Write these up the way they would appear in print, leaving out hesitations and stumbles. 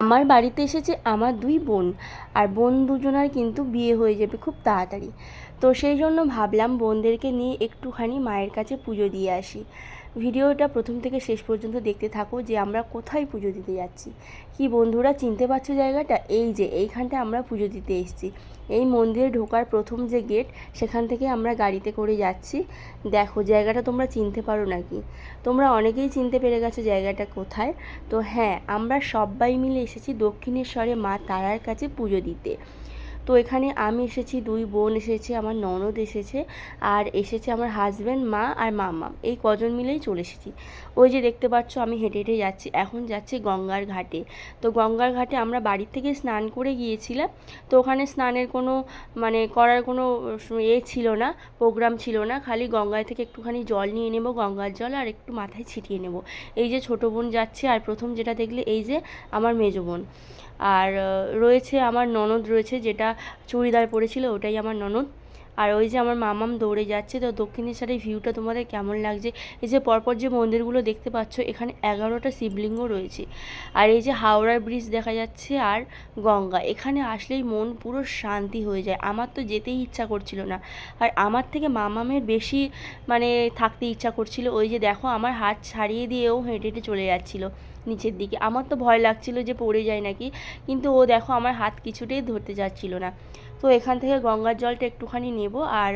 আমার বাড়িতে এসেছে আমার দুই বোন, আর বোন দুজনার কিন্তু বিয়ে হয়ে যাবে খুব তাড়াতাড়ি। তো সেই জন্য ভাবলাম বোনদেরকে নিয়ে একটুখানি মায়ের কাছে পুজো দিয়ে আসি। ভিডিওটা প্রথম থেকে শেষ পর্যন্ত দেখতে থাকো যে আমরা কোথায় পুজো দিতে যাচ্ছি। কি বন্ধুরা, চিনতে পারছো জায়গাটা? এই যে এইখানটা আমরা পুজো দিতে এসেছি। এই মন্দিরে ঢোকার প্রথম যে গেট, সেখান থেকে আমরা গাড়িতে করে যাচ্ছি। দেখো জায়গাটা তোমরা চিনতে পারো নাকি? তোমরা অনেকেই চিনতে পেরে গেছো জায়গাটা কোথায়। তো হ্যাঁ, আমরা সবাই মিলে এসেছি দক্ষিণেশ্বরে মা তারার কাছে পুজো দিতে। তো এখানে আমি এসেছি, দুই বোন এসেছে, আমার ননদ এসেছে, আর এসেছে আমার হাজব্যান্ড, মা আর মামা। এই কজন মিলেই চলে এসেছি। ওই যে দেখতে পাচ্ছ আমি হেঁটে হেঁটে যাচ্ছি, এখন যাচ্ছি গঙ্গার ঘাটে। তো গঙ্গার ঘাটে আমরা বাড়ির থেকে স্নান করে গিয়েছিলাম। তো ওখানে স্নানের কোনো করার কোনো ছিল না, প্রোগ্রাম ছিল না। খালি গঙ্গায় থেকে একটুখানি জল নিয়ে নেব, গঙ্গার জল, আর একটু মাথায় ছিটিয়ে নেব। এই যে ছোটো বোন যাচ্ছে, আর প্রথম যেটা দেখলে এই যে আমার মেজো বোন। আর রয়েছে আমার ননদ রয়েছে, যেটা চুড়িদার পরেছিল ওটাই আমার ননদ। আর ওই যে আমার মামাম দৌড়ে যাচ্ছে। তো দক্ষিণেশ্বরের ভিউটা তোমাদের কেমন লাগছে? এই যে পরপর যে মন্দিরগুলো দেখতে পাচ্ছ, এখানে 11টা শিবলিঙ্গ রয়েছে। আর এই যে হাওড়ার ব্রিজ দেখা যাচ্ছে, আর গঙ্গা। এখানে আসলেই মন পুরো শান্তি হয়ে যায়। আমার তো যেতেই ইচ্ছা করছিল না, আর আমার থেকে মামামের বেশি থাকতে ইচ্ছা করছিল। ওই যে দেখো আমার হাত ছাড়িয়ে দিয়েও হেঁটে হেঁটে চলে যাচ্ছিলো নিচের দিকে। আমার তো ভয় লাগছিল যে পড়ে যায় নাকি, কিন্তু ও দেখো আমার হাত কিছুতেই ধরতে যাচ্ছিল না। তো এখান থেকে গঙ্গার জলটা একটুখানি নেব, আর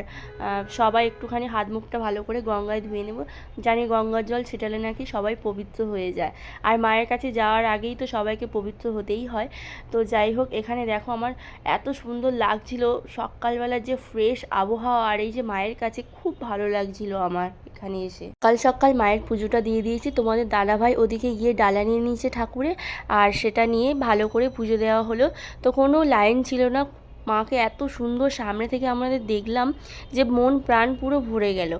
সবাই একটুখানি হাত মুখটা ভালো করে গঙ্গায় ধুয়ে নেব। জানি গঙ্গার জল ছেটালে নাকি সবাই পবিত্র হয়ে যায়, আর মায়ের কাছে যাওয়ার আগেই তো সবাইকে পবিত্র হতেই হয়। তো যাই হোক, এখানে দেখো আমার এত সুন্দর লাগছিল সকালবেলার যে ফ্রেশ আবহাওয়া, আর এই যে মায়ের কাছে খুব ভালো লাগছিল আমার এখানে এসে। সকাল সকাল মায়ের পুজোটা দিয়ে দিয়েছি। তোমাদের দাদাভাই ওদিকে গিয়ে ডালা নিয়ে নিয়েছে ঠাকুরে, আর সেটা নিয়ে ভালো করে পুজো দেওয়া হলো। তো কোনো লাইন ছিল না, মাকে এত সুন্দর সামনে থেকে আমাদের দেখলাম যে মন প্রাণ পুরো ভরে গেল।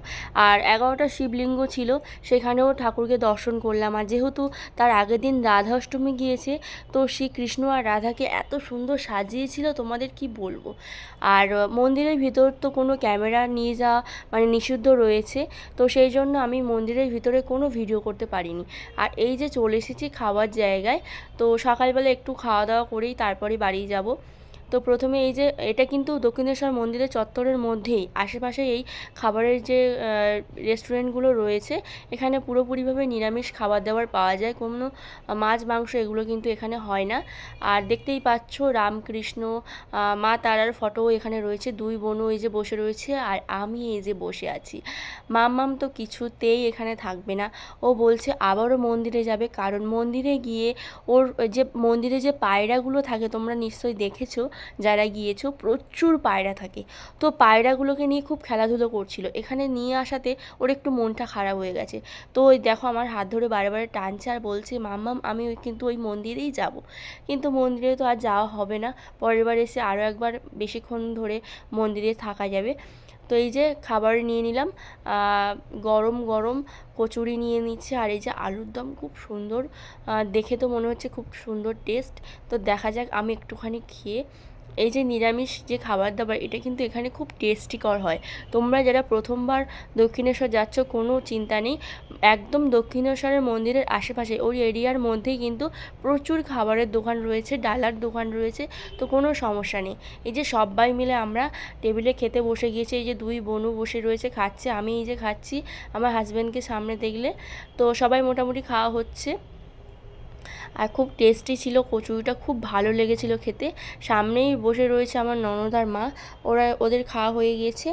আর 11টা শিবলিঙ্গ ছিল, সেখানেও ঠাকুরকে দর্শন করলাম। আর যেহেতু তার আগের দিন রাধা অষ্টমী গিয়েছে, তো শ্রীকৃষ্ণ আর রাধাকে এত সুন্দর সাজিয়েছিল তোমাদের কি বলবো। আর মন্দিরের ভিতর তো কোনো ক্যামেরা নিয়ে যাওয়া নিষিদ্ধ রয়েছে। তো সেই জন্য আমি মন্দিরের ভিতরে কোনো ভিডিও করতে পারিনি। আর এই যে চলে এসেছি খাওয়ার জায়গায়। তো সকালবেলা একটু খাওয়া দাওয়া করেই তারপরে বাড়ি যাব। তো প্রথমে এই যে এটা কিন্তু দক্ষিণেশ্বর মন্দিরের চত্বরের মধ্যেই, আশেপাশে এই খাবারের যে রেস্টুরেন্টগুলো রয়েছে, এখানে পুরোপুরিভাবে নিরামিষ খাবার দাবার পাওয়া যায়। কোনো মাছ মাংস এগুলো কিন্তু এখানে হয় না। আর দেখতেই পাচ্ছ রামকৃষ্ণ, মা তারার ফটোও এখানে রয়েছে। দুই বোনও এই যে বসে রয়েছে, আর আমি এই যে বসে আছি। মাম্মাম তো কিছুতেই এখানে থাকবে না, ও বলছে আবারও মন্দিরে যাবে। কারণ মন্দিরে গিয়ে ওর যে মন্দিরে যে পায়রাগুলো থাকে, তোমরা নিশ্চয়ই দেখেছো যারা গিয়েছো, প্রচুর পায়রা থাকে। তো পায়রাগুলোকে নিয়ে খুব খেলাধুলো করছিল, এখানে নিয়ে আসাতে ওর একটু মনটা খারাপ হয়ে গেছে। তো ওই দেখো আমার হাত ধরে বারে বারে টানছে, আর বলছে মাম্মাম আমি কিন্তু ওই মন্দিরেই যাব। কিন্তু মন্দিরে তো আর যাওয়া হবে না, পরের বার এসে আরও একবার বেশিক্ষণ ধরে মন্দিরে থাকা যাবে। তো এই যে খাবার নিয়ে নিলাম, গরম গরম কচুরি নিয়ে নিচ্ছে, আর এই যে আলুর দম খুব সুন্দর, দেখে তো মনে হচ্ছে খুব সুন্দর টেস্ট। তো দেখা যাক, আমি একটুখানি খেয়ে। এই যে নিরামিষ যে খাবার দাবার, এটা কিন্তু এখানে খুব টেস্টিকর হয়। তোমরা যারা প্রথমবার দক্ষিণেশ্বর যাচ্ছ, কোনো চিন্তা নেই, একদম দক্ষিণেশ্বরের মন্দিরের আশেপাশে ওই এরিয়ার মধ্যেই কিন্তু প্রচুর খাবারের দোকান রয়েছে, ডালার দোকান রয়েছে। তো কোনো সমস্যা নেই। এই যে সবাই মিলে আমরা টেবিলে খেতে বসে গিয়েছি। এই যে দুই বোনও বসে রয়েছে খাচ্ছে, আমি এই যে খাচ্ছি আমার হাজব্যান্ডকে সামনে দেখলে। তো সবাই মোটামুটি খাওয়া হচ্ছে, আর খুব টেস্টি ছিল কচুরিটা, খুব ভালো লেগেছিল খেতে। সামনেই বসে রয়েছে আমার ননদ আর মা, ওদের খাওয়া হয়ে গিয়েছে।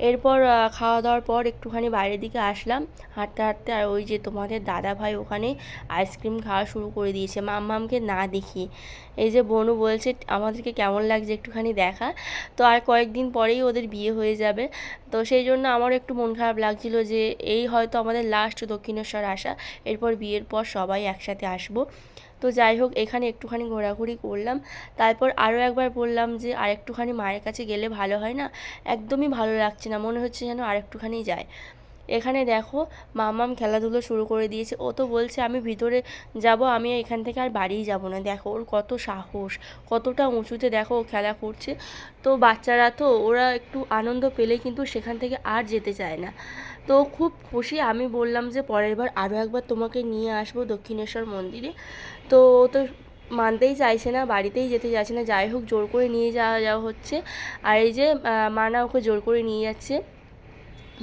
এরপর খাওয়া দাওয়ার পর একটুখানি বাইরের দিকে আসলাম হাঁটতে হাঁটতে, আর ওই যে তোমাদের দাদা ভাই ওখানে আইসক্রিম খাওয়া শুরু করে দিয়েছে মাম্মামকে না দেখিয়ে। এই যে বোনও বলছে আমাদেরকে কেমন লাগছে একটুখানি দেখা। তো আর কয়েকদিন পরেই ওদের বিয়ে হয়ে যাবে। তো সেই জন্য আমারও একটু মন খারাপ লাগছিল যে এই হয়তো আমাদের লাস্ট দক্ষিণেশ্বর আসা, এরপর বিয়ের পর সবাই একসাথে আসবো। তো যাই হোক, এখানে একটুখানি ঘোরাঘুরি করলাম। তারপর আরও একবার বললাম যে আর একটুখানি মায়ের কাছে গেলে ভালো হয় না, একদমই ভালো লাগছে না, মনে হচ্ছে যেন আর একটুখানি যায়। এখানে দেখো মামাম খেলাধুলো শুরু করে দিয়েছে। ও তো বলছে আমি ভিতরে যাব, আমি এখান থেকে আর বাড়িই যাব না। দেখো ওর কত সাহস, কতটা উঁচুতে দেখো ও খেলা করছে। তো বাচ্চারা তো ওরা একটু আনন্দ পেলেই কিন্তু সেখান থেকে আর যেতে চায় না। তো খুব খুশি। আমি বললাম যে পরের বার আরও একবার তোমাকে নিয়ে আসবো দক্ষিণেশ্বর মন্দিরে। তো ও তো মানতেই চাইছে না, বাড়িতেই যেতে চাইছে না। যাই হোক জোর করে নিয়ে যাওয়া হচ্ছে। আর এই যে মানা ওকে জোর করে নিয়ে যাচ্ছে।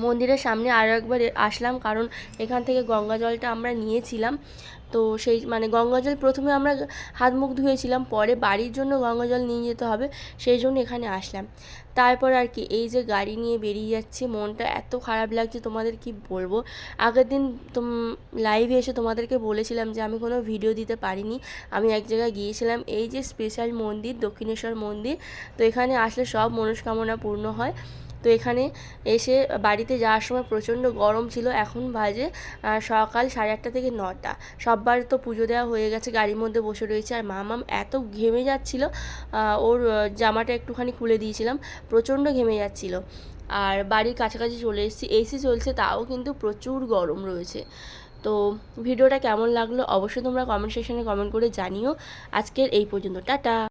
মন্দিরের সামনে আরও একবার আসলাম, কারণ এখান থেকে গঙ্গা জলটা আমরা নিয়েছিলাম। তো সেই মানে গঙ্গা জল প্রথমে আমরা হাত মুখ ধুয়েছিলাম, পরে বাড়ির জন্য গঙ্গা জল নিয়ে যেতে হবে, সেই জন্য এখানে আসলাম। তারপর আর কি এই যে গাড়ি নিয়ে বেরিয়ে যাচ্ছি, মনটা এত খারাপ লাগছে তোমাদের কি বলবো। আগের দিন লাইভে এসে তোমাদেরকে বলেছিলাম যে আমি কোনো ভিডিও দিতে পারিনি, আমি এক জায়গায় গিয়েছিলাম, এই যে স্পেশাল মন্দির দক্ষিণেশ্বর মন্দির। তো এখানে আসলে সব মনস্কামনা পূর্ণ হয়। তো এখানে এসে বাড়িতে যাওয়ার সময় প্রচণ্ড গরম ছিল। এখন বাজে সকাল 8:30 থেকে 9টা। সববার তো পুজো দেওয়া হয়ে গেছে, গাড়ির মধ্যে বসে রয়েছে। আর মামাম এত ঘেমে যাচ্ছিল, ওর জামাটা একটুখানি খুলে দিয়েছিলাম, প্রচণ্ড ঘেমে যাচ্ছিল। আর বাড়ির কাছাকাছি চলে এসেছি, এসি চলছে, তাও কিন্তু প্রচুর গরম রয়েছে। তো ভিডিওটা কেমন লাগলো অবশ্যই তোমরা কমেন্ট সেকশনে কমেন্ট করে জানিও। আজকের এই পর্যন্ত, টাটা।